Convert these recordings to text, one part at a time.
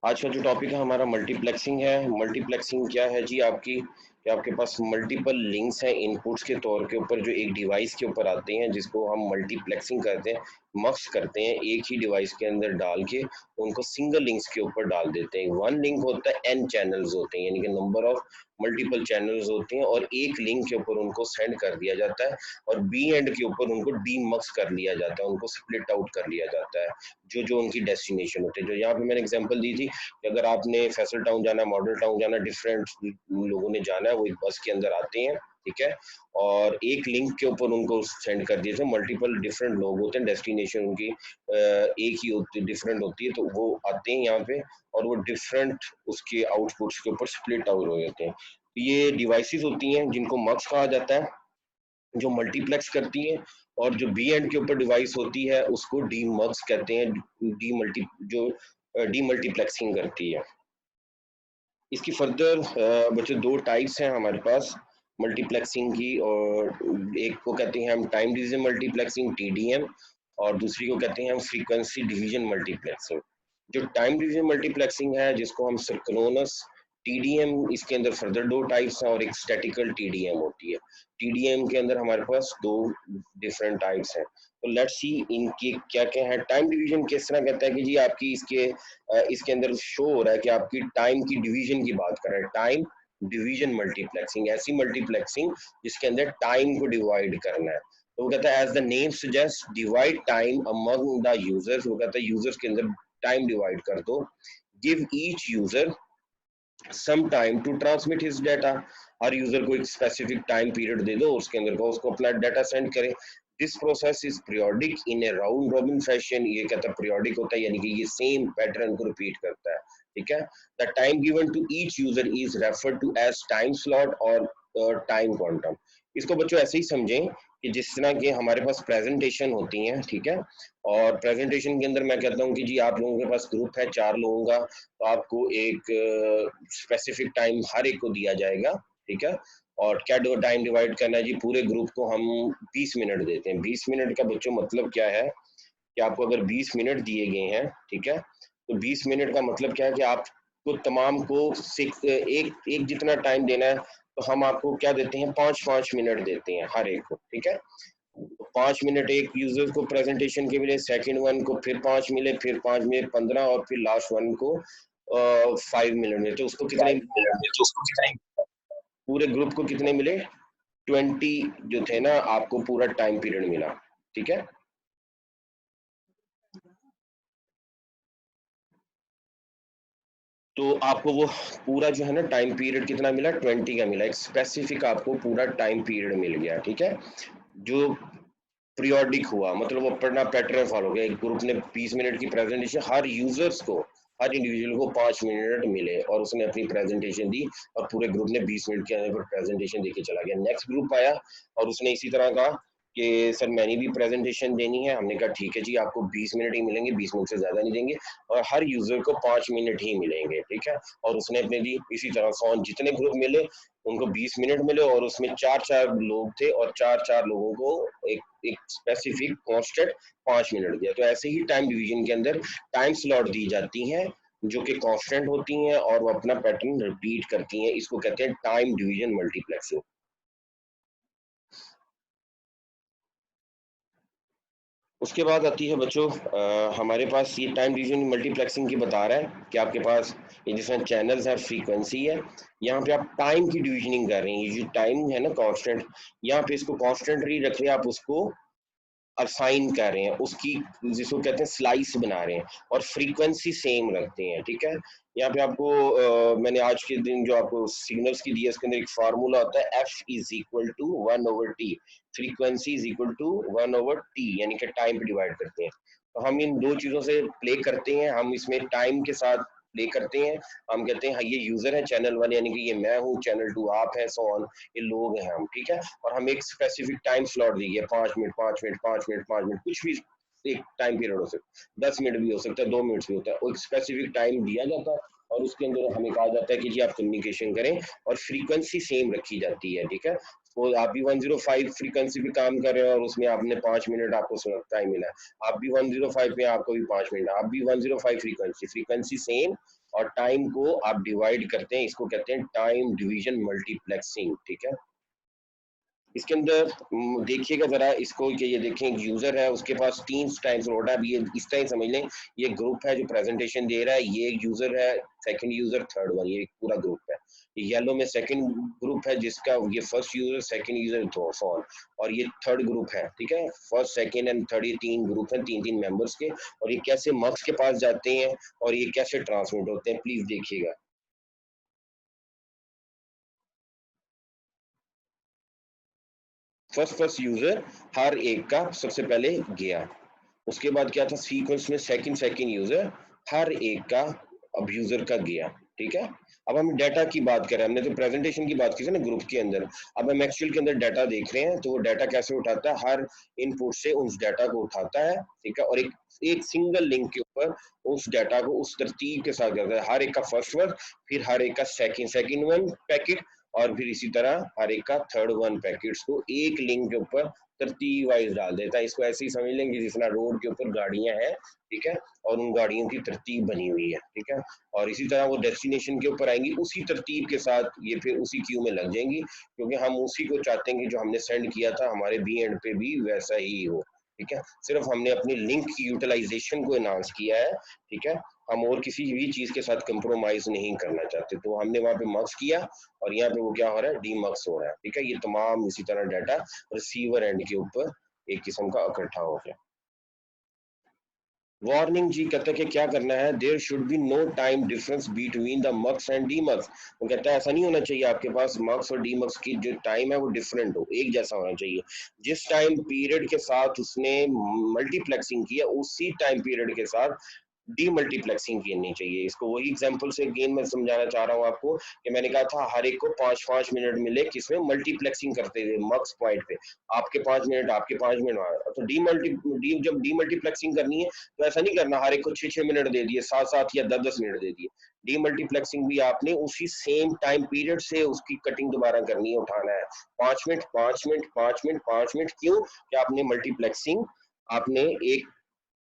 आज का जो टॉपिक है हमारा मल्टीप्लेक्सिंग है। मल्टीप्लेक्सिंग क्या है जी आपकी, कि आपके पास मल्टीपल लिंक्स हैं इनपुट्स के तौर के ऊपर जो एक डिवाइस के ऊपर आते हैं, जिसको हम मल्टीप्लेक्सिंग करते हैं, मक्स करते हैं, एक ही डिवाइस के अंदर डाल के उनको सिंगल लिंक्स के ऊपर डाल देते हैं। वन लिंक होता है, एन चैनल्स होते हैं, यानी कि नंबर ऑफ मल्टीपल चैनल्स होते हैं, और एक लिंक के ऊपर उनको सेंड कर दिया जाता है, और बी एंड के ऊपर उनको डीमक्स कर लिया जाता है, उनको स्प्लिट आउट कर लिया जाता है, जो जो उनकी डेस्टिनेशन होते हैं। जो यहाँ पे मैंने एग्जांपल दी थी कि अगर आपने फैसल टाउन जाना है, मॉडल टाउन जाना, डिफरेंट लोगों ने जाना है, वो एक बस के अंदर आते हैं, ठीक है, और एक लिंक के ऊपर उनको सेंड कर दिए थे। मल्टीपल डिफरेंट लोग होते हैं, डेस्टिनेशन उनकी एक ही होती, डिफरेंट होती है, तो वो आते हैं यहाँ पे और वो डिफरेंट उसके आउटपुट्स के ऊपर स्प्लिट आउट हो जाते हैं। ये डिवाइसेस होती हैं जिनको मक्स कहा जाता है, जो मल्टीप्लेक्स करती हैं, और जो बी एंड के ऊपर डिवाइस होती है उसको डीमक्स कहते हैं, डी मल्टी जो डीमल्टीप्लेक्सिंग करती है। इसकी फर्दर बच्चों दो टाइप्स हैं हमारे पास मल्टीप्लेक्सिंग की, और एक को कहते हैं हम टाइम डिवीजन मल्टीप्लेक्सिंग टीडीएम, और दूसरी को कहते हैं हम फ्रीक्वेंसी डिवीजन मल्टीप्लेक्सिंग। जो टाइम डिवीजन मल्टीप्लेक्सिंग है, जिसको हम सिंक्रोनस टीडीएम, इसके अंदर फर्दर दो टाइप्स हैं, और एक स्टैटिकल टीडीएम होती है। टीडीएम के अंदर हमारे पास दो डिफरेंट टाइप्स हैं। तो लेट्स सी इनके क्या क्या है। टाइम डिवीजन किस तरह कहता है कि जी आपकी इसके अंदर शो हो रहा है कि आपकी टाइम की डिवीजन की बात कर रहे हैं। टाइम डिवीजन मल्टीप्लेक्सिंग, ऐसी मल्टीप्लेक्सिंग जिसके अंदर टाइम को डिवाइड करना है। तो वो कहता है as the name suggest divide time among the users. वो कहता है यूजर्स के अंदर टाइम डिवाइड कर दो। Give each user some time to transmit his data. हर यूजर को एक स्पेसिफिक टाइम पीरियड दे दो, उसके अंदर का उसको अपना डाटा सेंड करे। This process is periodic in A round robin fashion. ये कहता है पीरियोडिक होता है, यानी कि ये सेम पैटर्न को रिपीट करता है, ठीक है। The time given to each user is referred to as time slot और टाइम क्वांटम। इसको बच्चों ऐसे ही समझें कि जिस तरह के हमारे पास प्रेजेंटेशन होती हैं, ठीक है, और प्रेजेंटेशन के अंदर मैं कहता हूँ कि जी आप लोगों के पास ग्रुप है 4 लोगों का, तो आपको एक स्पेसिफिक टाइम हर एक को दिया जाएगा, ठीक है। और क्या टाइम डिवाइड करना है जी, पूरे ग्रुप को हम 20 मिनट देते हैं। 20 मिनट का बच्चों मतलब क्या है कि आपको अगर 20 मिनट दिए गए हैं, ठीक है, तो 20 मिनट का मतलब क्या है कि आपको तमाम को एक एक जितना टाइम देना है, तो हम आपको क्या देते हैं, 5-5 मिनट देते हैं हर एक को, ठीक है। 5 मिनट एक यूजर को प्रेजेंटेशन के मिले, सेकंड वन को फिर 5 मिले, फिर 5 मिनट 15, और फिर लास्ट वन को 5 मिनट मिले। तो उसको कितने पूरे ग्रुप को कितने मिले, 20 जो थे ना, आपको पूरा टाइम पीरियड मिला, ठीक है। तो आपको वो पूरा जो है ना टाइम पीरियड कितना मिला, 20 का मिला, एक स्पेसिफिक आपको पूरा टाइम पीरियड मिल गया, ठीक है। जो पीरियोडिक हुआ, मतलब वो अपना पैटर्न फॉलो किया। एक ग्रुप ने 20 मिनट की प्रेजेंटेशन, हर यूजर्स को, हर इंडिविजुअल को 5 मिनट मिले, और उसने अपनी प्रेजेंटेशन दी, और पूरे ग्रुप ने 20 मिनट के अंदर प्रेजेंटेशन देके चला गया। नेक्स्ट ग्रुप आया और उसने इसी तरह कहा कि सर मैंने भी प्रेजेंटेशन देनी है। हमने कहा ठीक है जी, आपको 20 मिनट ही मिलेंगे, 20 मिनट से ज्यादा नहीं देंगे, और हर यूजर को 5 मिनट ही मिलेंगे, ठीक है। और उसने अपने दी इसी तरह से जितने ग्रुप मिले उनको 20 मिनट मिले, और उसमें 4-4 लोग थे, और 4-4 लोगों को एक एक स्पेसिफिक कांस्टेंट 5 मिनट दिया। तो ऐसे ही टाइम डिवीजन के अंदर टाइम स्लॉट दी जाती हैं जो कि कांस्टेंट होती हैं, और वो अपना पैटर्न रिपीट करती हैं। इसको कहते हैं टाइम डिवीजन मल्टीप्लेक्सिंग। उसके बाद आती है बच्चों हमारे पास ये टाइम डिवीजन मल्टीप्लेक्सिंग की बता रहा है कि आपके पास ये जिसमें चैनल्स है, फ्रीक्वेंसी है, यहाँ पे आप टाइम की डिवीजनिंग कर रहे हैं। ये जो टाइम है ना कांस्टेंट, यहाँ पे इसको कांस्टेंट नहीं रख रहे, आप उसको असाइन कर रहे हैं, उसकी जिसको कहते हैं स्लाइस बना रहे हैं, और फ्रीक्वेंसी सेम रखते हैं, ठीक है। यहाँ पे आपको मैंने आज के दिन जो आपको सिग्नल्स की दी है, इसके अंदर एक फार्मूला होता है, F is equal to 1/t, frequency is equal to 1/t, यानी कि टाइम पे डिवाइड करते हैं। तो हम इन दो चीजों से प्ले करते हैं, हम इसमें टाइम के साथ प्ले करते हैं। हम कहते हैं हाँ ये यूजर है चैनल वाले, यानी कि ये मैं हूँ, चैनल 2 आप है, सो ऑन, ये लोग हैं हम, ठीक है। और हम एक स्पेसिफिक टाइम स्लॉट दी है, 5 मिनट 5 मिनट 5 मिनट 5 मिनट, कुछ भी एक टाइम पीरियड हो सकता है, 10 मिनट भी हो सकता है, 2 मिनट भी होता है, एक स्पेसिफिक टाइम दिया जाता है, और उसके अंदर हमें कहा जाता है कि जी आप कम्युनिकेशन करें, और फ्रीक्वेंसी सेम रखी जाती है, ठीक है। वो आप भी 105 फ्रीक्वेंसी पे काम कर रहे हो और उसमें आपने 5 मिनट आपको टाइम मिला है, आप भी 105 पे, आपको भी 5 मिनट, आप भी 105 फ्रीक्वेंसी सेम, और टाइम को आप डिवाइड करते हैं, इसको कहते हैं टाइम डिवीजन मल्टीप्लेक्सिंग। ठीक है, इसके अंदर देखिएगा जरा इसको कि ये देखें, एक यूजर है, उसके पास 3 टाइम स्लॉट है। अब ये इस टाइम समझ लें, ये ग्रुप है जो प्रेजेंटेशन दे रहा है, ये एक यूजर है, सेकंड यूजर, थर्ड वन, ये एक पूरा ग्रुप है। ये येलो में सेकंड ग्रुप है जिसका ये फर्स्ट यूजर, सेकंड यूजर, तो फॉर, और ये थर्ड ग्रुप है। ठीक है, फर्स्ट सेकंड एंड थर्ड, ये 3 ग्रुप हैं, 3 3 मेंबर्स के, और ये कैसे मक्स के पास जाते हैं और ये कैसे ट्रांसमिट होते हैं, प्लीज देखिएगा। फर्स्ट यूजर हर एक का सबसे पहले गया, उसके बाद क्या था सीक्वेंस में, सेकंड सेकंड यूजर हर एक का अब यूजर का गया। ठीक है, अब हम डाटा की बात करें, हमने तो प्रेजेंटेशन की बात की थी ना ग्रुप के अंदर, अब हम एक्चुअल के अंदर डाटा देख रहे हैं, तो वो डाटा कैसे उठाता है, हर इनपुट से उस डाटा को उठाता है। ठीक है, और एक एक सिंगल लिंक के ऊपर उस डाटा को उस तरतीब के साथ करता है, हर एक का फर्स्ट वन, फिर हर एक का सेकंड सेकंड वन पैकेट, और फिर इसी तरह हर एक का थर्ड वन पैकेट्स को एक लिंक के ऊपर तरतीब वाइज डाल देता है। इसको ऐसे ही समझ लेंगे जिस तरह रोड के ऊपर गाड़ियां हैं, ठीक है, और उन गाड़ियों की तरतीब बनी हुई है। ठीक है, और इसी तरह वो डेस्टिनेशन के ऊपर आएंगी उसी तरतीब के साथ, ये फिर उसी क्यू में लग जाएंगी, क्योंकि हम उसी को चाहते हैं कि जो हमने सेंड किया था हमारे बी एंड पे भी वैसा ही हो। ठीक है, सिर्फ हमने अपनी लिंक की यूटिलाइजेशन को एनहांस किया है। ठीक है, हम और किसी भी चीज के साथ कंप्रोमाइज नहीं करना चाहते, तो हमने वहां पे मक्स किया, और यहाँ पे वो क्या हो रहा है, डीमक्स हो रहा है। ठीक है, ये तमाम इसी तरह डाटा रिसीवर एंड के ऊपर एक किस्म का इकट्ठा हो गया। वार्निंग जी कहता है कि क्या करना है, there should be no time difference between the mux and demux. वो कहता है ऐसा नहीं होना चाहिए, आपके पास मक्स और डी मक्स की जो टाइम है वो डिफरेंट हो, एक जैसा होना चाहिए। जिस टाइम पीरियड के साथ उसने मल्टीप्लेक्सिंग किया उसी टाइम पीरियड के साथ डीमल्टीप्लेक्सिंग करनी चाहिए। इसको वही एग्जांपल से गेन में समझाना चाह रहा हूँ आपको, कि मैंने कहा था हर एक को 5 5 मिनट मिले किसमें, मल्टीप्लेक्सिंग करते हुए मक्स पॉइंट पे, आपके 5 मिनट, आपके 5 मिनट, तो जब डीमल्टीप्लेक्सिंग करनी है तो ऐसा नहीं करना हर एक को 6 6 मिनट दे दिए, 7 7 या 10 10 मिनट दे दिए। डीमल्टीप्लेक्सिंग भी आपने उसी सेम टाइम पीरियड से उसकी कटिंग दोबारा करनी है, उठाना है 5 मिनट 5 मिनट 5 मिनट 5 मिनट, क्यों कि आपने मल्टीप्लेक्सिंग आपने एक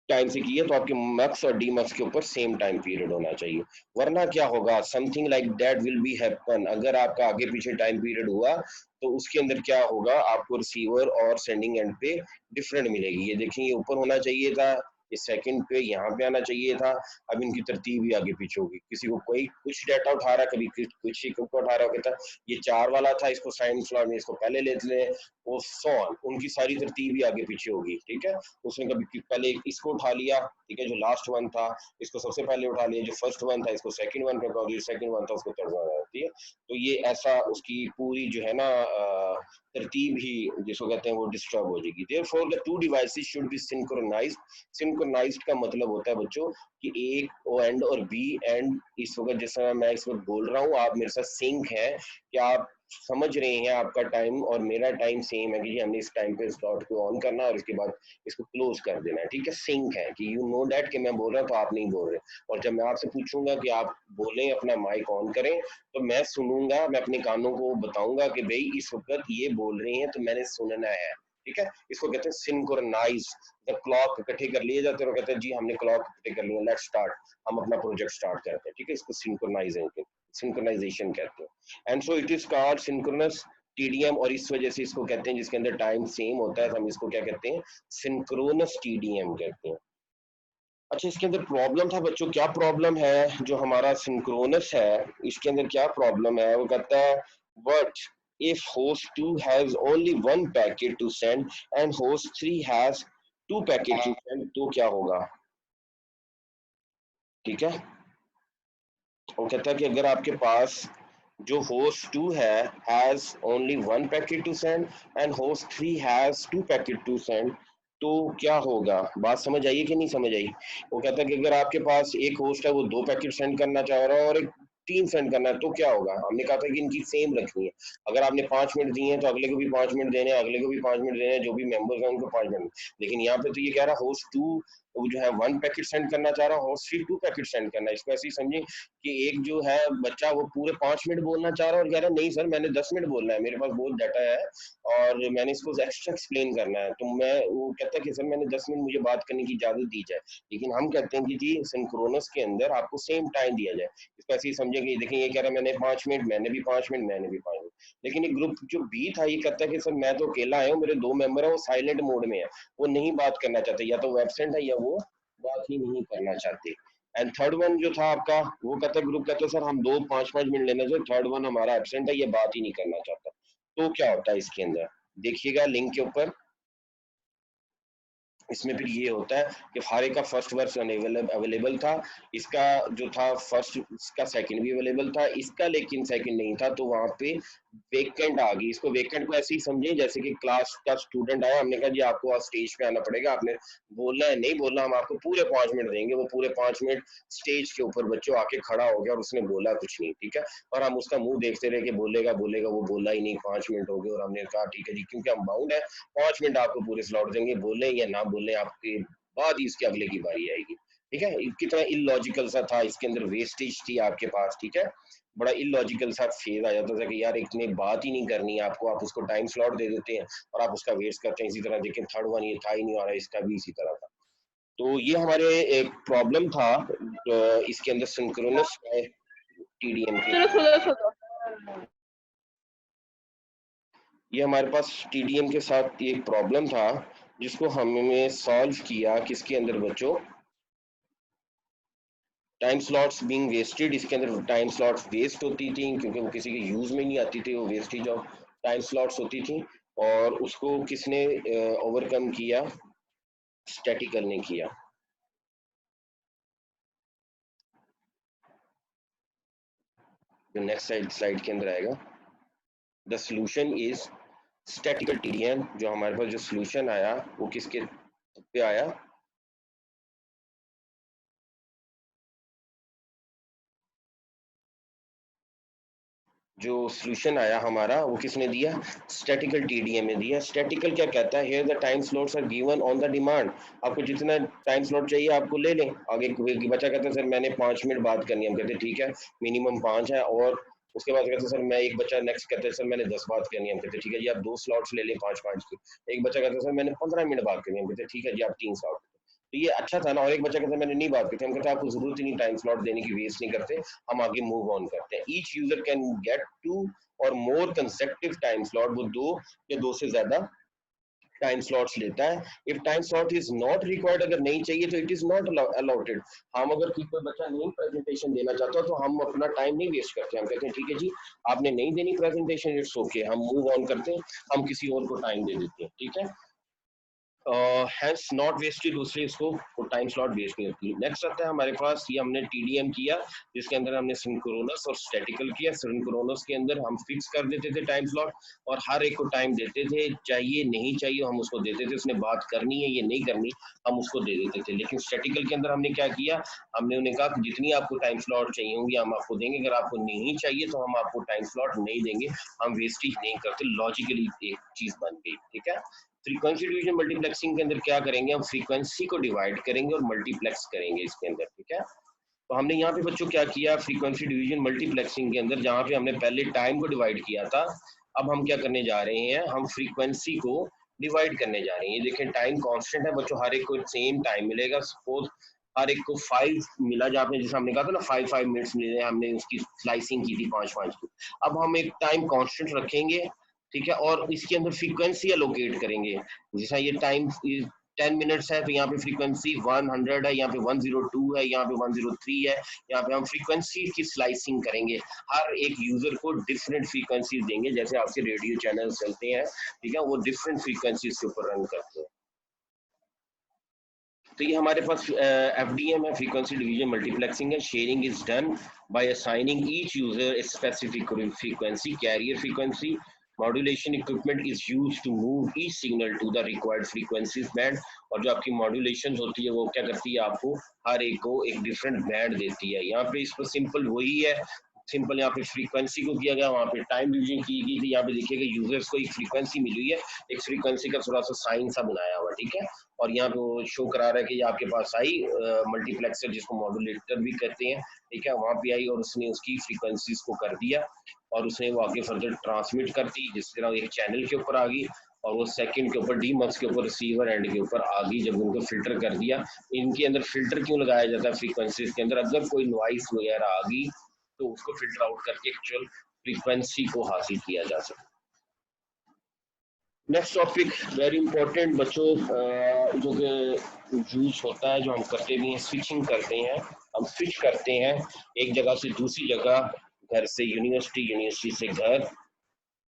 टाइम से की है, तो आपके मैक्स और डी मैक्स के ऊपर सेम टाइम पीरियड होना चाहिए। वरना क्या होगा, something like that will be happen, अगर आपका आगे पीछे टाइम पीरियड हुआ तो उसके अंदर क्या होगा, आपको रिसीवर और सेंडिंग एंड पे डिफरेंट मिलेगी। ये देखिए, ये ऊपर होना चाहिए था, ये सेकंड पे यहाँ पे आना चाहिए था, अब इनकी तरतीब ही आगे पीछे होगी, किसी को कोई कुछ डाटा उठा रहा, कभी कुछ को उठा रहा होता, ये 4 वाला था, इसको साइन स्लॉट में इसको पहले लेते हैं, वो सॉन उनकी सारी तरतीब ही आगे पीछे होगी। ठीक है, उसने कभी पहले इसको उठा लिया, ठीक है, जो लास्ट वन था इसको सबसे पहले उठा लिया, जो फर्स्ट वन था इसको सेकंड वन पे उठा लिया, सेकंड वन था उसको थर्ड वन आती है। तो ये ऐसा उसकी पूरी जो है ना तरतीब ही जिसको कहते हैं वो डिस्टर्ब हो जाएगी। Therefore the two devices should be synchronized. Synchronized का मतलब होता है बच्चों कि एक ओ एंड और बी एंड इस वक्त जिस समय मैं इस वक्त बोल रहा हूँ आप मेरे साथ सिंक है, कि आप समझ रहे हैं आपका टाइम और मेरा टाइम सेम है, कि हमने इस टाइम पे स्लॉट को ऑन करना और इसके बाद इसको क्लोज कर देना है। ठीक है, सिंक है कि यू नो दैट कि मैं बोल रहा हूँ तो आप नहीं बोल रहे, और जब मैं आपसे पूछूंगा कि आप बोलें अपना माइक ऑन करें, तो मैं सुनूंगा, मैं अपने कानों को बताऊंगा कि भाई इस वक्त ये बोल रहे हैं तो मैंने सुनना है। ठीक है, इसको कहते हैं सिंक्रोनाइज। जब क्लॉक इकट्ठे कर लिए जाते हैं और कहते हैं जी हमने क्लॉक इकट्ठे कर लिया, लेट्स स्टार्ट, हम अपना प्रोजेक्ट स्टार्ट करते हैं। ठीक है, इसको सिंक्रोनाइजेशन कहते हैं, and so it is called synchronous TDM, और इस वजह से इसको कहते हैं जिसके अंदर टाइम सेम होता है, तो हम इसको क्या कहते हैं, सिंक्रोनस टीडीएम कहते हैं। अच्छा, इसके अंदर प्रॉब्लम था बच्चों, क्या प्रॉब्लम है, जो हमारा सिंक्रोनस है इसके अंदर क्या प्रॉब्लम है, वो कहता है but if host 2 has only one packet to send and host 3 has 2 packets to send, तो क्या होगा। ठीक है, वो कहता है कि अगर आपके पास जो होस्ट 2 है has only 1 packet to send and host 3 has 2 packet to send, तो क्या होगा, बात समझ आई कि नहीं समझ आई। वो कहता है कि अगर आपके पास एक होस्ट है वो 2 पैकेट सेंड करना चाह रहा है और एक 3 सेंड करना है, तो क्या होगा, हमने कहा था कि इनकी सेम रखनी है। अगर आपने 5 मिनट दिए हैं तो अगले को भी 5 मिनट देने हैं, अगले को भी 5 मिनट देने हैं, जो भी मेंबर्स हैं उनको 5 मिनट। लेकिन यहाँ पे तो ये कह रहा है होस्ट 2 वो जो है 1 पैकेट सेंड करना चाह रहा है, होस्ट फ्री 2 पैकेट सेंड करना है। इसको ऐसे ही समझे कि एक जो है बच्चा वो पूरे 5 मिनट बोलना चाह रहा है और कह रहा है नहीं सर मैंने 10 मिनट बोलना है, मेरे पास बहुत डाटा है और मैंने इसको एक्स्ट्रा एक्सप्लेन करना है। तो मैं वो कहता है कि सर मैंने 10 मिनट मुझे बात करने की इजाजत दी जाए। लेकिन हम कहते हैं कि जी सिंक्रोनस के अंदर आपको सेम टाइम दिया जाए। इसको ऐसे ही समझे कि देखिए ये कह रहा है मैंने 5 मिनट, मैंने भी 5 मिनट, मैंने भी 5 मिनट। लेकिन ये ग्रुप जो बी था ये कहता है कि सर मैं तो अकेला आया हूँ, मेरे 2 मेंबर है वो साइलेंट मोड में है, वो नहीं बात करना चाहते, या तो वो एब्सेंट है या वो बात ही नहीं करना चाहते। एंड थर्ड वन जो था आपका, वो कहता है ग्रुप कहता है सर हम 2 5 5 मिनट लेना चाहिए, थर्ड वन हमारा एब्सेंट है, ये बात ही नहीं करना चाहता। तो क्या होता है इसके अंदर, देखिएगा लिंक के ऊपर, इसमें फिर ये होता है कि फारे का फर्स्ट वर्स अवेलेबल था, इसका जो था फर्स्ट, इसका सेकंड भी अवेलेबल था, इसका लेकिन सेकंड नहीं था, तो वहां पे वेकेंट आ गई। इसको वेकेंट को ऐसे ही समझे जैसे कि क्लास का स्टूडेंट आया, हमने कहा जी आपको स्टेज पे आना पड़ेगा, आपने बोलना है नहीं बोलना, हम आपको पूरे 5 मिनट देंगे। वो पूरे 5 मिनट स्टेज के ऊपर बच्चों आके खड़ा हो गया और उसने बोला कुछ नहीं, ठीक है, और हम उसका मुंह देखते रहे कि बोलेगा बोलेगा, वो बोला ही नहीं, 5 मिनट हो गए और हमने कहा ठीक है जी, क्योंकि हम बाउंड है 5 मिनट आपको पूरे स्लॉट देंगे, बोले या ना बोले आपके बाद ही इसके अगले की बारी आएगी। ठीक है, कितना इलॉजिकल सा था, इसके अंदर वेस्टेज थी आपके पास। ठीक है, बड़ा इलॉजिकल सा फेज आ जाता था कि यार इतनी बात ही नहीं करनी है आपको, आप उसको टाइम स्लॉट दे देते हैं और आप उसका वेस्ट करते हैं। इसी तरह देखिए थर्ड वन ये था ही नहीं आ रहा, इसका भी इसी तरह था। तो ये हमारे एक प्रॉब्लम था इसके अंदर सिंक्रोनस टीडीएम के, चलो सुनो सुनो, ये हमारे पास टीडीएम के साथ ये प्रॉब्लम था जिसको हमने सॉल्व किया किसके अंदर बच्चों, टाइम स्लॉट्स बीइंग वेस्टेड। इसके अंदर टाइम स्लॉट्स वेस्ट होती थी क्योंकि वो किसी के यूज में नहीं आती थी, वो वेस्टेज ऑफ टाइम स्लॉट्स होती थी। और उसको किसने ओवरकम किया, स्टैटिकल ने किया। जो नेक्स्ट स्लाइड के अंदर आएगा, the solution is statistical TDM. जो हमारे पास जो सोल्यूशन आया वो किसके पे आया, जो सोल्यूशन आया हमारा वो किसने दिया, स्टैटिकल टीडीएम ने दिया। स्टैटिकल क्या कहता है, here the time slots are given on the demand. आपको जितना टाइम स्लॉट चाहिए आपको ले लें। आगे बच्चा कहता है सर मैंने 5 मिनट बात करनी है, हम कहते हैं ठीक है मिनिमम 5 है। और उसके बाद कहते हैं सर मैं, एक बच्चा नेक्स्ट कहते हैं सर मैंने 10 बात करनी है, हम कहते हैं ठीक है जी आप 2 स्लॉट्स ले लें 5 5 की। एक बच्चा कहता है सर मैंने 15 मिनट बात करनी है, हम कहते हैं ठीक है जी आप 3 स्लॉट। तो ये अच्छा था ना। और एक बच्चा कहता है मैंने नहीं बात की, हम कहते हैं आपको जरूरत ही नहीं टाइम स्लॉट देने की, वेस्ट नहीं करते, हम आगे मूव ऑन करते हैं। ईच यूजर कैन गेट 2 और मोर कंसेक्टिव टाइम स्लॉट, वो 2 या 2 से ज्यादा टाइम स्लॉट्स लेता है। If time slot is not required, अगर नहीं चाहिए तो इट इज नॉट अलॉटेड। हम अगर कोई बच्चा नहीं प्रेजेंटेशन देना चाहता तो हम अपना टाइम नहीं वेस्ट करते, हम कहते हैं ठीक है जी आपने नहीं देनी प्रेजेंटेशन, इट्स ओके, हम मूव ऑन करते हैं, हम किसी और को टाइम दे देते हैं। ठीक है, हैंस नॉट वेस्टेड, दूसरे इसको टाइम स्लॉट वेस्ट नहीं होती। नेक्स्ट आता है हमारे पास, ये हमने टीडीएम किया जिसके अंदर हमने सिंक्रोनस और स्टैटिकल किया। सिंक्रोनस के अंदर हम फिक्स कर देते थे टाइम स्लॉट और हर एक को टाइम देते थे, चाहिए नहीं चाहिए हम उसको देते थे, उसने बात करनी है ये नहीं करनी हम उसको दे देते थे। लेकिन स्टैटिकल के अंदर हमने क्या किया, हमने उन्हें कहा कि जितनी आपको टाइम स्लॉट चाहिए होंगी हम आपको देंगे, अगर आपको नहीं चाहिए तो हम आपको टाइम स्लॉट नहीं देंगे, हम वेस्टेज नहीं करते। लॉजिकली एक चीज बन गई। ठीक है, फ्रीक्वेंसी डिवीजन मल्टीप्लेक्सिंग के अंदर क्या करेंगे, हम फ्रीक्वेंसी को डिवाइड करेंगे और मल्टीप्लेक्स करेंगे इसके अंदर। ठीक है, तो हमने यहाँ पे बच्चों क्या किया, फ्रीक्वेंसी डिवीजन मल्टीप्लेक्सिंग के अंदर जहाँ पे हमने पहले टाइम को डिवाइड किया था, अब हम क्या करने जा रहे हैं, हम फ्रीक्वेंसी को डिवाइड करने जा रहे हैं। ये देखें टाइम कांस्टेंट है बच्चों, हर एक को सेम टाइम मिलेगा। सपोज हर एक को 5 मिला, जहाँ पे जैसे हमने कहा था ना 5 5 मिनट्स मिले, हमने उसकी स्लाइसिंग की थी 5 5 की। अब हम एक टाइम कांस्टेंट रखेंगे, ठीक है, और इसके अंदर फ्रीक्वेंसी एलोकेट करेंगे। जैसा ये टाइम 10 मिनट्स है तो यहाँ पे फ्रीक्वेंसी 100 है, यहाँ पे 102 है, यहाँ पे 103 है। यहाँ पे हम फ्रीक्वेंसी की स्लाइसिंग करेंगे, हर एक यूजर को डिफरेंट फ्रीक्वेंसीज देंगे, जैसे आपके रेडियो चैनल चलते हैं, ठीक है, वो डिफरेंट फ्रीक्वेंसीज के ऊपर रन करते हैं। तो ये हमारे पास एफडीएम है, फ्रीक्वेंसी डिवीजन मल्टीप्लेक्सिंग है। Sharing is done by assigning each user a specific frequency, carrier frequency. Modulation equipment is used to move each signal to the required frequencies band. और जो आपकी मॉड्यूलेशन होती है वो क्या करती है, आपको हर एक को एक डिफरेंट बैंड देती है। यहाँ पे इस पर सिंपल वही है सिंपल यहाँ पे फ्रीक्वेंसी को किया गया, वहाँ पे टाइम डिवीजन की गई थी, यहाँ पे देखिएगा यूजर्स को एक फ्रीक्वेंसी मिली हुई है, एक फ्रीक्वेंसी का थोड़ा सा साइन सा बनाया हुआ, ठीक है। और यहाँ पे वो शो करा रहा है कि ये आपके पास आई मल्टीप्लेक्सर, जिसको मॉड्यूलेटर भी कहते हैं, ठीक है, वहाँ पे आई और उसने उसकी फ्रीक्वेंसीज को कर दिया और उसने वो आगे फर्दर ट्रांसमिट कर दी, जिस तरह एक चैनल के ऊपर आ गई और वो सेकंड के ऊपर डीमक्स के ऊपर रिसीवर एंड के ऊपर आ गई। जब उनको फिल्टर कर दिया, इनके अंदर फिल्टर क्यों लगाया जाता है फ्रीक्वेंसीज के अंदर, अगर कोई नॉइस वगैरह आ गई तो उसको फिल्टर आउट करके एक्चुअल फ्रीक्वेंसी को हासिल किया जा सकता है। नेक्स्ट टॉपिक वेरी इंपॉर्टेंट बच्चों, जो कि यूज होता है, जो हम करते भी हैं, स्विचिंग करते हैं। हम स्विच करते हैं एक जगह से दूसरी जगह, घर से यूनिवर्सिटी, यूनिवर्सिटी से घर,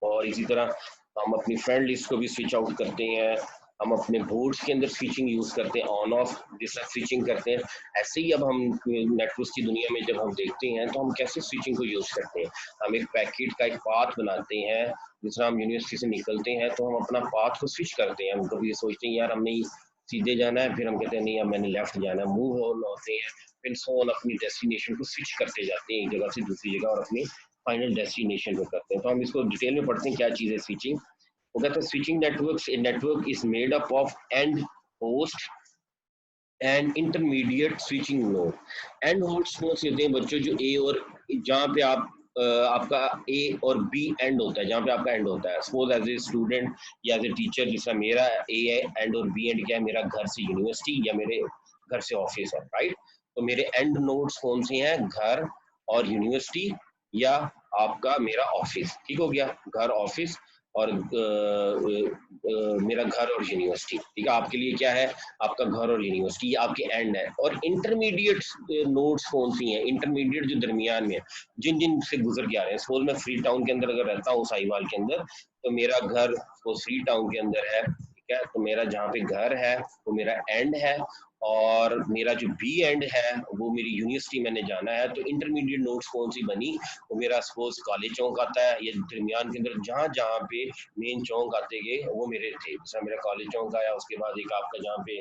और इसी तरह हम अपनी फ्रेंड लिस्ट को भी स्विच आउट करते हैं। हम अपने बोर्ड्स के अंदर स्विचिंग यूज करते हैं, ऑन ऑफ जिस तरह स्विचिंग करते हैं, ऐसे ही अब हम नेटवर्क की दुनिया में जब हम देखते हैं तो हम कैसे स्विचिंग को यूज करते हैं। हम एक पैकेट का एक पाथ बनाते हैं, जिस तरह हम यूनिवर्सिटी से निकलते हैं तो हम अपना पाथ को स्विच करते हैं। हम कभी ये सोचते हैं यार हमने सीधे जाना है, फिर हम कहते हैं नहीं अब मैंने लेफ्ट जाना है, मूव ऑन होते हैं, फिर सो ऑन अपनी डेस्टिनेशन को स्विच करते जाते हैं एक जगह से दूसरी जगह और अपनी फाइनल डेस्टिनेशन पे करते हैं। तो हम इसको डिटेल में पढ़ते हैं क्या चीज़ है स्विचिंग। वो कहते हैं switching networks, A network is made up of end host and intermediate switching node. And host node कहते हैं बच्चों जो ए और, जहाँ पे आप आपका ए और बी एंड होता है, जहाँ पे आपका एंड होता है। सपोज एज ए स्टूडेंट या एज ए टीचर, जिसका मेरा ए है एंड और बी एंड क्या है, मेरा घर से यूनिवर्सिटी या मेरे घर से ऑफिस है, राइट। तो मेरे एंड नोड्स कौन से हैं, घर और यूनिवर्सिटी या आपका मेरा ऑफिस, ठीक हो गया, घर ऑफिस और मेरा घर और यूनिवर्सिटी, ठीक है। आपके लिए क्या है, आपका घर और यूनिवर्सिटी, ये आपके एंड है। और इंटरमीडिएट नोड्स कौन सी हैं, इंटरमीडिएट जो दरमियान में जिन जिन से गुजर के आ रहे हैं। सपोज मैं फ्री टाउन के अंदर अगर रहता हूँ, साहिवाल के अंदर, तो मेरा घर वो फ्री टाउन के अंदर है, ठीक है। तो मेरा जहाँ पे घर है वो मेरा एंड है, और मेरा जो बी एंड है वो मेरी यूनिवर्सिटी मैंने जाना है। तो इंटरमीडिएट नोट्स कौन सी बनी, वो मेरा सपोज कॉलेज चौक आता है, या दरमियान के अंदर जहाँ जहाँ पे मेन चौक आते गए वो मेरे थे। जैसा मेरा कॉलेज चौक आया, उसके बाद एक आपका जहाँ पे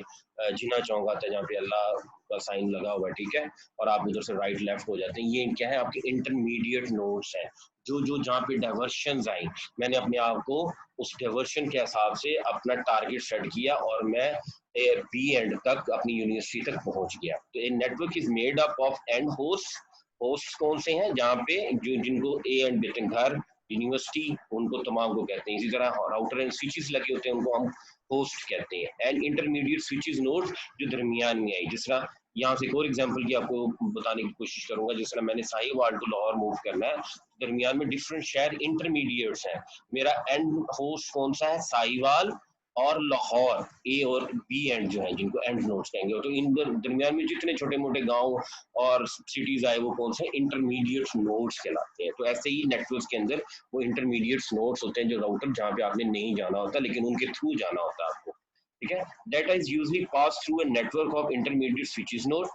जिना चौक आता है, जहाँ पे अल्लाह का साइन लगा हुआ है, ठीक है, और आप उधर से राइट लेफ्ट हो जाते हैं। ये क्या है, आपके इंटरमीडिएट नोट्स हैं, जो जो जहाँ पे डाइवर्शन आई, मैंने अपने आप को उस डाइवर्शन के हिसाब से अपना टारगेट सेट किया और मैं बी एंड तक अपनी यूनिवर्सिटी तक पहुंच गया। तो a network is made up of end host. Host कौन से हैं, जहाँ पे जो जिनको ए एंड बेटे घर यूनिवर्सिटी, उनको तमाम को कहते हैं। इसी तरह राउटर एंड स्विचेस लगे होते हैं, उनको हम होस्ट कहते हैं। एंड इंटरमीडिएट स्विचेस नोड्स जो दरमियान में आई, जिस तरह यहाँ से एक और एग्जांपल की आपको बताने की कोशिश करूंगा। जिस तरह मैंने साहिवाल टू लाहौर मूव करना है, दरमियान में डिफरेंट शहर इंटरमीडिएट्स हैं। मेरा एंड होस्ट कौन सा है, साहिवाल और लाहौर, ए और बी एंड जो है, जिनको एंड नोड्स कहेंगे। तो इन दरमियान में जितने छोटे मोटे गांव और सिटीज आए वो कौन से इंटरमीडिएट नोड्स कहलाते हैं। तो ऐसे ही नेटवर्क के अंदर वो इंटरमीडिएट नोड्स होते हैं, जो राउटर जहाँ पे आपने नहीं जाना होता लेकिन उनके थ्रू जाना होता है आपको, ठीक है। Data is usually pass through a network of intermediate switches node.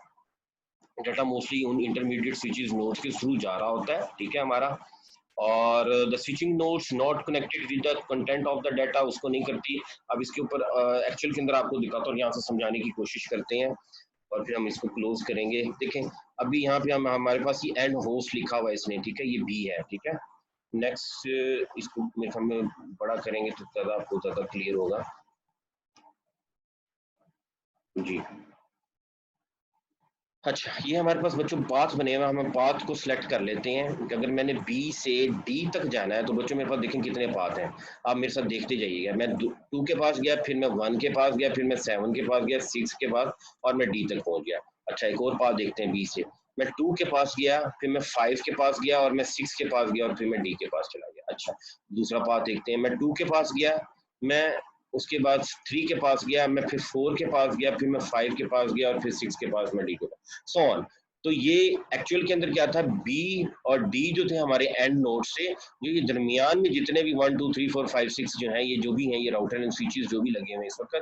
Data mostly उन इंटरमीडिएट स्विचेस नोड्स के थ्रू जा रहा होता है, ठीक है हमारा। और the switching nodes not connected with the content of the data, उसको नहीं करती। अब इसके ऊपर एक्चुअल के अंदर आपको दिखाता हूँ, यहाँ से समझाने की कोशिश करते हैं और फिर हम इसको क्लोज करेंगे। देखें अभी यहाँ पे हम हमारे पास ये एंड होस्ट लिखा हुआ है इसने, ठीक है, ये बी है, ठीक है। नेक्स्ट इसको हम बड़ा करेंगे तो ज़्यादा आपको ज़्यादा क्लियर होगा जी। अच्छा, ये हमारे पास बच्चों पाथ बने हुए, हम पाथ को सिलेक्ट कर लेते हैं कि अगर मैंने बी से डी तक जाना है तो बच्चों मेरे पास देखें कितने पाथ हैं। आप मेरे साथ देखते जाइएगा। मैं 2 के पास गया, फिर मैं 1 के पास गया, फिर मैं 7 के पास गया, 6 के पास, और मैं डी तक पहुंच गया। अच्छा, एक और पाथ देखते हैं बी से। मैं 2 के पास गया, फिर मैं 5 के पास गया, और मैं 6 के पास गया, और फिर मैं डी के पास चला गया। अच्छा, दूसरा पाथ देखते हैं। मैं 2 के पास गया, मैं उसके बाद 3 के पास गया, मैं फिर 4 के पास गया, फिर मैं 5 के पास गया, और फिर 6 के पास, मैं डी के पास, सो ऑन। तो ये एक्चुअल के अंदर क्या था, बी और डी जो थे हमारे एंड नोड से, जो ये दरमियान में जितने भी 1 2 3 4 5 6 जो है, ये जो भी हैं, ये राउटर एंड स्विचेस जो भी लगे हुए हैं इस वक्त,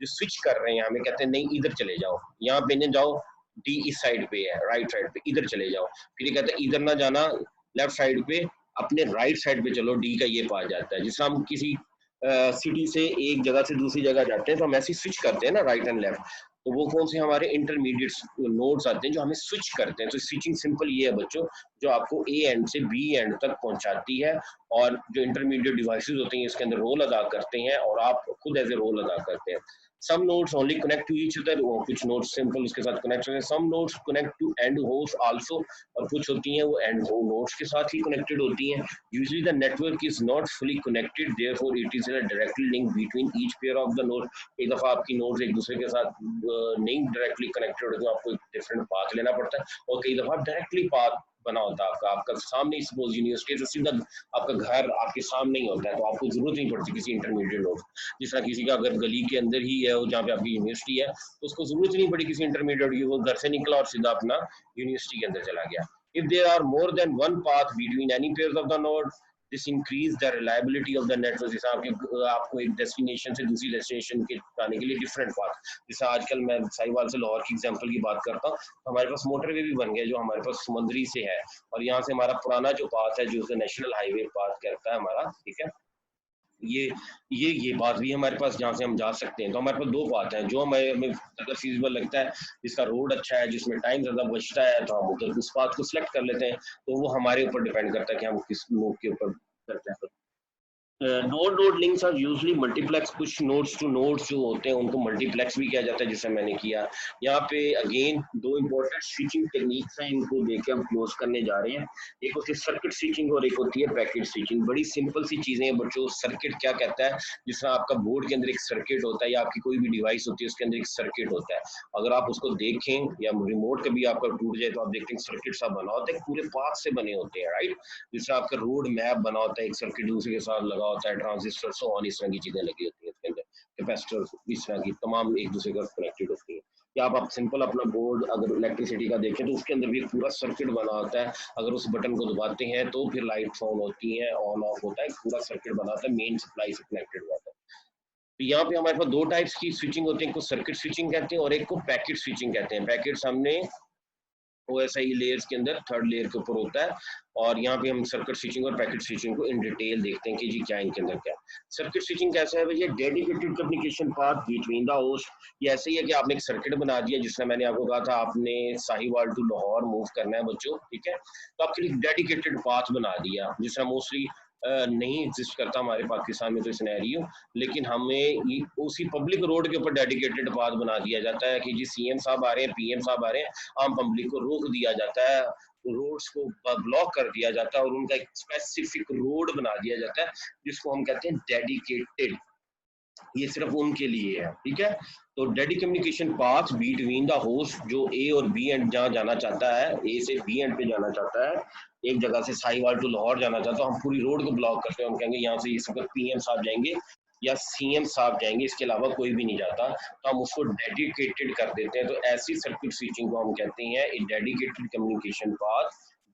जो स्विच कर रहे हैं, हमें कहते हैं नहीं इधर चले जाओ, यहाँ पे नहीं जाओ, डी इस साइड पे है, राइट साइड पे, इधर चले जाओ। फिर ये कहते हैं इधर ना जाना, लेफ्ट साइड पे, अपने राइट साइड पे चलो, डी का ये पास जाता है। जिससे हम किसी सिटी से एक जगह से दूसरी जगह जाते हैं तो हम ऐसे स्विच करते हैं ना, राइट एंड लेफ्ट। तो वो कौन से हमारे इंटरमीडिएट नोड्स आते हैं जो हमें स्विच करते हैं। तो स्विचिंग सिंपल ये है बच्चों, जो आपको ए एंड से बी एंड तक पहुंचाती है, और जो इंटरमीडिएट डिवाइसेस होते हैं इसके अंदर रोल अदा करते हैं, और आप खुद एज ए रोल अदा करते हैं। Some nodes only connect to each other, कुछ नोड्स सिंपल उसके साथ कनेक्ट होते हैं, some nodes connect to end host also, और कुछ होती हैं वो एंड नोड्स के साथ ही कनेक्टेड होती हैं। Usually the network is not fully connected, therefore it is a directly link between each pair of the node. एक दफा आपकी नोड्स एक दूसरे के साथ नहीं डायरेक्टली कनेक्टेड होते, आपको एक डिफरेंट पाथ लेना पड़ता है, और कई दफा डायरेक्टली पाथ बना होता है आपका सामने, सपोज यूनिवर्सिटी तो सीधा आपका घर आपके सामने ही होता है, तो आपको जरूरत नहीं पड़ती किसी इंटरमीडिएट नोड। जिस तरह किसी का अगर गली के अंदर ही है जहाँ पे आपकी यूनिवर्सिटी है, तो उसको जरूरत नहीं पड़ी किसी इंटरमीडिएट की, वो घर से निकला और सीधा अपना यूनिवर्सिटी के अंदर चला गया। If there are more than one path between any pairs of the node, this increase the reliability of the network। जैसे आपको एक डेस्टिनेशन से दूसरी डेस्टिनेशन के जाने के लिए डिफरेंट पाथ, जैसे आजकल मैं साहिवाल से लाहौर की एग्जांपल की बात करता हूँ, तो हमारे पास मोटरवे भी बन गया जो हमारे पास समंदरी से है, और यहाँ से हमारा पुराना जो पाथ है जो नेशनल हाईवे पाथ कहता है हमारा, ठीक है, ये बात भी हमारे पास जहाँ से हम जा सकते हैं। तो हमारे पास दो बात है, जो हमें अगर फीजिबल लगता है, जिसका रोड अच्छा है, जिसमें टाइम ज्यादा बचता है, तो हम उधर उस बात को सिलेक्ट कर लेते हैं। तो वो हमारे ऊपर डिपेंड करता है कि हम किस नोड के ऊपर करते हैं। Node links are usually multiplex, कुछ नोड्स टू नोड्स जो होते हैं उनको मल्टीप्लेक्स भी किया जाता है, जिसे मैंने किया। यहाँ पे अगेन दो इंपॉर्टेंट स्विचिंग टेक्निक्स हैं, इनको देख के हम क्लोज करने जा रहे हैं। एक होती है सर्किट स्विचिंग और एक होती है पैकेट स्विचिंग। बड़ी सिंपल सी चीजें हैं बच्चों। सर्किट क्या कहता है, जिस तरह आपका बोर्ड के अंदर एक सर्किट होता है या आपकी कोई भी डिवाइस होती है उसके अंदर एक सर्किट होता है, अगर आप उसको देखें या रिमोट कभी आपका टूट जाए तो आप देखते हैं सर्किट सा बना होता है, पूरे पाथ से बने होते हैं, राइट। जिस तरह आपका रोड मैप बना होता है, एक सर्किट दूसरे के साथ लगा होता है, ट्रांजिस्टर सो ऑन, इस तरह की चीजें लगी होती हैं उसके अंदर, कैपेसिटर, इस तरह की तमाम एक दूसरे का कनेक्टेड होती है। या आप सिंपल अपना बोर्ड अगर इलेक्ट्रिसिटी का देखें तो उसके अंदर भी एक पूरा सर्किट बना होता है, अगर उस बटन को दबाते हैं तो फिर लाइट ऑन होती है, ऑन ऑफ होता है, पूरा सर्किट बना होता है, मेन सप्लाई से कनेक्टेड होता है। तो यहाँ पे हमारे पास दो टाइप्स की स्विचिंग होती है, एक को सर्किट स्विचिंग कहते हैं और एक को पैकेट स्विचिंग कहते हैं। पैकेट्स हमने OSI लेयर्स के अंदर थर्ड लेयर के ऊपर होता है, और यहाँ पे हम सर्किट स्विचिंग और पैकेट स्विचिंग को इन डिटेल देखते हैं कि जी क्या इनके अंदर क्या है। सर्किट स्विचिंग कैसा है भैया, dedicated communication path between the host. ये ऐसे ही है कि आपने एक सर्किट बना दिया, जिसमें मैंने आपको कहा था आपने साहिवाल टू लाहौर मूव करना है बच्चों, ठीक है, तो आपके लिए डेडिकेटेड पाथ बना दिया, जिसमें मोस्टली नहीं एग्जिस्ट करता हमारे पाकिस्तान में तो सिनेरियो, लेकिन हमें उसी पब्लिक रोड के ऊपर डेडिकेटेड पाथ बना दिया जाता है कि जी CM साहब आ रहे हैं, PM साहब आ रहे हैं, आम पब्लिक को रोक दिया जाता है, रोड्स को ब्लॉक कर दिया जाता है और उनका एक स्पेसिफिक रोड बना दिया जाता है जिसको हम कहते हैं डेडिकेटेड। ये सिर्फ उनके लिए है, ठीक है। तो daddy communication path between the host, जो ए और बी एंड जहाँ जाना चाहता है, ए से बी एंड पे जाना चाहता है, एक जगह से साहिवाल टू लाहौर जाना चाहता है, हम पूरी रोड को ब्लॉक करते हैं, हम कहेंगे यहाँ से इस वक्त PM साहब जाएंगे या CM साहब जाएंगे, इसके अलावा कोई भी नहीं जाता, तो हम उसको डेडिकेटेड कर देते हैं। तो ऐसी सर्किट स्विचिंग को हम कहते हैं dedicated communication path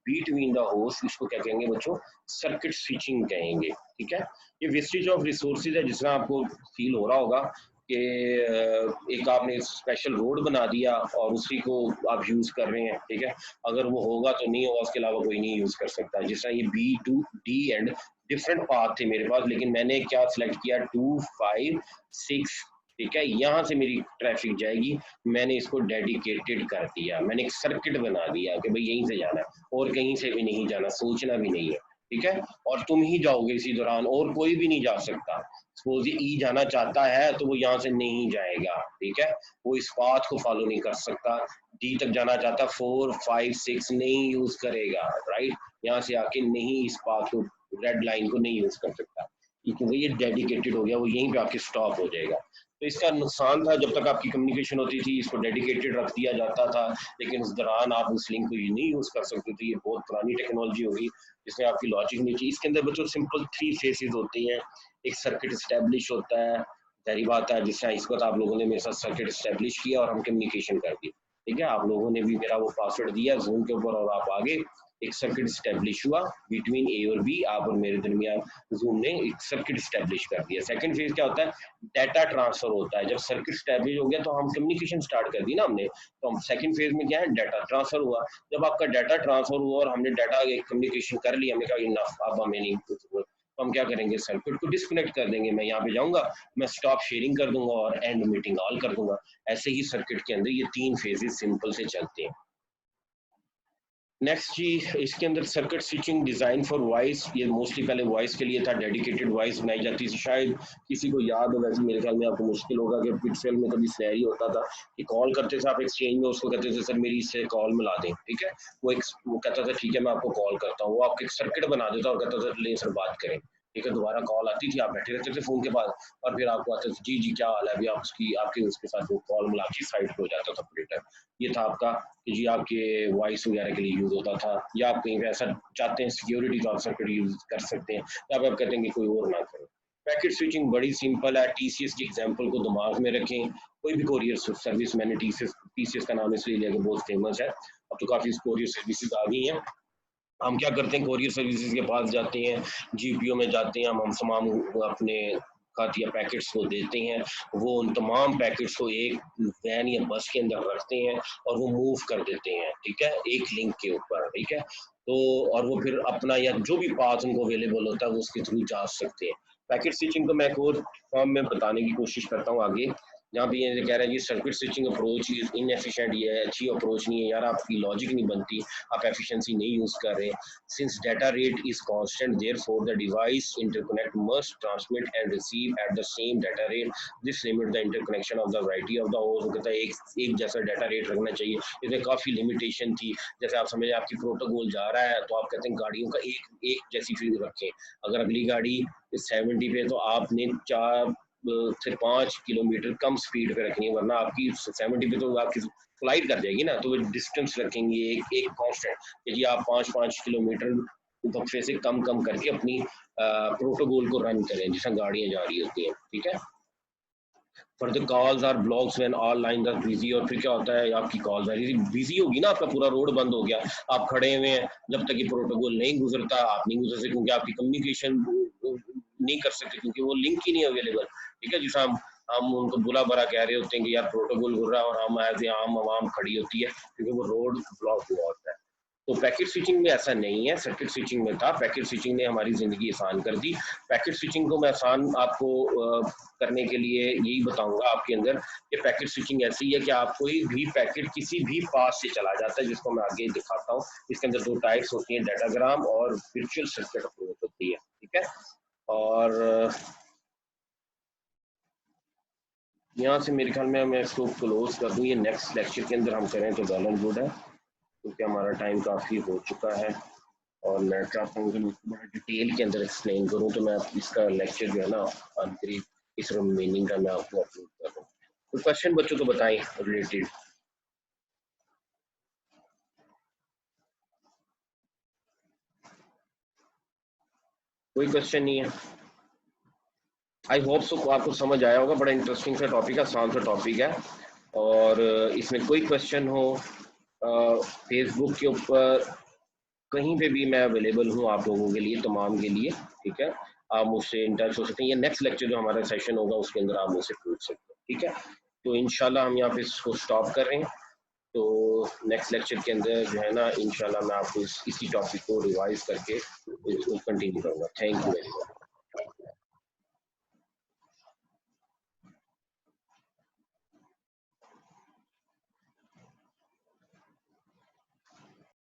between the host, इसको क्या कहेंगे बच्चों, सर्किट स्विचिंग कहेंगे, ठीक है। ये वेस्टेज ऑफ रिसोर्सेज है, जिसमें आपको फील हो रहा होगा कि एक आपने स्पेशल रोड बना दिया और उसी को आप यूज कर रहे हैं, ठीक है, अगर वो होगा तो नहीं होगा, उसके अलावा कोई नहीं यूज कर सकता। जिस तरह ये B to D and different path थे मेरे पास, लेकिन मैंने क्या सिलेक्ट किया 2, 5, 6, ठीक है, यहाँ से मेरी ट्रैफिक जाएगी, मैंने इसको डेडिकेटेड कर दिया, मैंने एक सर्किट बना दिया कि भाई यहीं से जाना है और कहीं से भी नहीं जाना, सोचना भी नहीं है, ठीक है, और तुम ही जाओगे इसी दौरान और कोई भी नहीं जा सकता। सपोज ये ई जाना चाहता है तो वो यहाँ से नहीं जाएगा, ठीक है, वो इस पाथ को फॉलो नहीं कर सकता। डी तक जाना चाहता 4, 5, 6 नहीं यूज करेगा, राइट, यहाँ से आके नहीं इस पाथ को, रेड लाइन को नहीं यूज कर सकता, क्योंकि ये डेडिकेटेड हो गया, वो यहीं पे आके स्टॉप हो जाएगा। तो इसका नुकसान था, जब तक आपकी कम्युनिकेशन होती थी इसको डेडिकेटेड रख दिया जाता था, लेकिन उस दौरान आप उस लिंक को ये नहीं यूज कर सकते थे। ये बहुत पुरानी टेक्नोलॉजी होगी जिसमें आपकी लॉजिक नहीं थी। इसके अंदर बच्चों सिंपल 3 फेसेस होती हैं, एक सर्किट स्टैब्लिश होता है, जारी बात है, जिस तरह इस वक्त आप लोगों ने मेरे साथ सर्किट स्टैब्लिश किया और हम कम्युनिकेशन कर दी, ठीक है, आप लोगों ने भी मेरा वो पासवर्ड दिया जूम के ऊपर और आप आगे, एक सर्किट स्टैब्लिश हुआ बिटवीन ए और बी, आप और मेरे दरमियान जूम ने एक सर्किट स्टैब्लिश कर दिया। सेकंड फेज क्या होता है, डाटा ट्रांसफर होता है। जब सर्किट स्टैब्लिश हो गया तो हम कम्युनिकेशन स्टार्ट कर दी ना हमने, तो हम सेकंड फेज में क्या है, डाटा ट्रांसफर हुआ। जब आपका डाटा ट्रांसफर हुआ और हमने डाटा कम्युनिकेशन कर लिया, हमने कहा इनफ, अब हमें नहीं, तो हम क्या करेंगे, सर्किट को डिस्कनेक्ट कर देंगे। मैं यहाँ पे जाऊंगा, मैं स्टॉप शेयरिंग कर दूंगा और एंड मीटिंग ऑल कर दूंगा। ऐसे ही सर्किट के अंदर ये 3 फेजेस सिंपल से चलते हैं। नेक्स्ट जी, इसके अंदर circuit switching design for voice, ये मोस्टली पहले वॉइस के लिए था, डेडिकेटेड वॉइस बनाई जाती थी। शायद किसी को याद हो, वैसे मेरे ख्याल में आपको मुश्किल होगा कि पिक्सल में कभी स्नैरी होता था कि कॉल करते थे आप एक्सचेंज में, उसको कहते थे सर मेरी इससे कॉल मिला दें, ठीक है। वो कहता था ठीक है मैं आपको कॉल करता हूँ, वो आपको एक सर्किट बना देता और कहता था ले सर बात करें, ठीक है। दोबारा कॉल आती थी, आप बैठे रहते थे फोन के पास और फिर आपको आता था जी जी क्या हाल है, अभी आप उसकी आपके उसके साथ वो कॉल मिला के साइड हो जाता था ऑपरेटर। ये था आपका कि जी आपके वॉइस वगैरह के लिए यूज होता था, या आप कहीं पे ऐसा चाहते हैं सिक्योरिटी तो आप सर्किट यूज कर सकते हैं, या आप कहते हैं कि कोई और ना करें। पैकेट स्विचिंग बड़ी सिंपल है। टीसीएस की एग्जांपल को दिमाग में रखें, कोई भी कोरियर सर्विस, मैंने टीसीएस का नाम इसलिए लिया कि बहुत फेमस है, अब तो काफी कोरियर सर्विसेज आ गई हैं। हम क्या करते हैं, कोरियर सर्विसेज के पास जाते हैं, जीपीओ में जाते हैं, हम तमाम अपने खत या पैकेट्स को देते हैं, वो उन तमाम पैकेट्स को एक वैन या बस के अंदर रखते हैं और वो मूव कर देते हैं, ठीक है, एक लिंक के ऊपर, ठीक है। तो और वो फिर अपना या जो भी पाथ उनको अवेलेबल होता है वो उसके थ्रू जा सकते हैं। पैकेट स्विचिंग को मैं एक और फॉर्म में बताने की कोशिश करता हूँ आगे। यहाँ पे ये कह रहा है ये circuit switching approach is inefficient, ये अच्छी अप्रोच नहीं है यार, आपकी लॉजिक नहीं बनती, आप एफिशिएंसी नहीं यूज कर रहे। Since data rate is constant therefore the device interconnect must transmit and receive at the same data rate, this limit the interconnection of the variety of the host. कहता है एक जैसा डाटा रेट रखना चाहिए, इसमें काफी लिमिटेशन थी। जैसे आप समझे आपकी प्रोटोकॉल जा रहा है तो आप कहते हैं गाड़ियों का एक जैसी फीड रखें, अगर अगली गाड़ी 70 पे तो आपने 4 से 5 किलोमीटर कम स्पीड पे रखनी है, वरना आपकी 70 पे तो आपकी फ्लाइट कर जाएगी ना। तो वो डिस्टेंस रखेंगे एक कांस्टेंट, यदि आप 5-5 किलोमीटर वक्फे से कम करके अपनी प्रोटोकॉल को रन करें जैसा गाड़ियां जा रही होती हैं, ठीक है। For the calls are blocks when all lines are busy, और फिर क्या होता है आपकी कॉल्स बिजी होगी ना, आपका पूरा रोड बंद हो गया, आप खड़े हुए हैं, जब तक ये प्रोटोकॉल नहीं गुजरता आप नहीं गुजर सकते, क्योंकि आपकी कम्युनिकेशन नहीं कर सकते, क्योंकि वो लिंक ही नहीं अवेलेबल, ठीक है। जिससे हम उनको बुला भरा कह रहे होते हैं कि यार प्रोटोकॉल गुजर रहा है और हम एज आम आवाम खड़ी होती है क्योंकि वो रोड ब्लॉक हुआ होता है। तो पैकेट स्विचिंग में ऐसा नहीं है, सर्किट स्विचिंग में था। पैकेट स्विचिंग ने हमारी जिंदगी आसान कर दी। पैकेट स्विचिंग को मैं आसान आपको करने के लिए यही बताऊंगा आपके अंदर कि पैकेट स्विचिंग ऐसी है कि आप कोई भी पैकेट किसी भी पास से चला जाता है, जिसको मैं आगे दिखाता हूँ। इसके अंदर 2 टाइप्स होती हैं, डाटाग्राम और वर्चुअल सर्किट अप्रोच होती है, ठीक है। और यहाँ से मेरे ख्याल में मैं इसको क्लोज कर दूँ, ये नेक्स्ट लेक्चर के अंदर हम करें तो वेल एंड गुड है, क्योंकि हमारा टाइम काफ़ी हो चुका है और मैं चाहता हूँ कि मैं बड़ा डिटेल के अंदर एक्सप्लेन करूँ, तो मैं इसका लेक्चर जो है ना अंतरिक इस रिमेनिंग का मैं आपको अपलोड कर दूँ। तो क्वेश्चन बच्चों को बताएं रिलेटेड। कोई क्वेश्चन नहीं है? आई होप सो आपको समझ आया होगा, बड़ा इंटरेस्टिंग सा टॉपिक है, आसान सा टॉपिक है। और इसमें कोई क्वेश्चन हो फेसबुक के ऊपर कहीं पे भी मैं अवेलेबल हूँ आप लोगों के लिए, तमाम के लिए, ठीक है। आप मुझसे इन टच हो सकते हैं, या नेक्स्ट लेक्चर जो हमारा सेशन होगा उसके अंदर आप मुझसे पूछ सकते हैं, ठीक है। तो इंशाल्लाह हम यहाँ पे इसको स्टॉप कर रहे हैं। तो नेक्स्ट लेक्चर के अंदर जो है ना इंशाल्लाह मैं आपको इसी टॉपिक को रिवाइज करके इसको कंटिन्यू करूँगा। Thank you very much.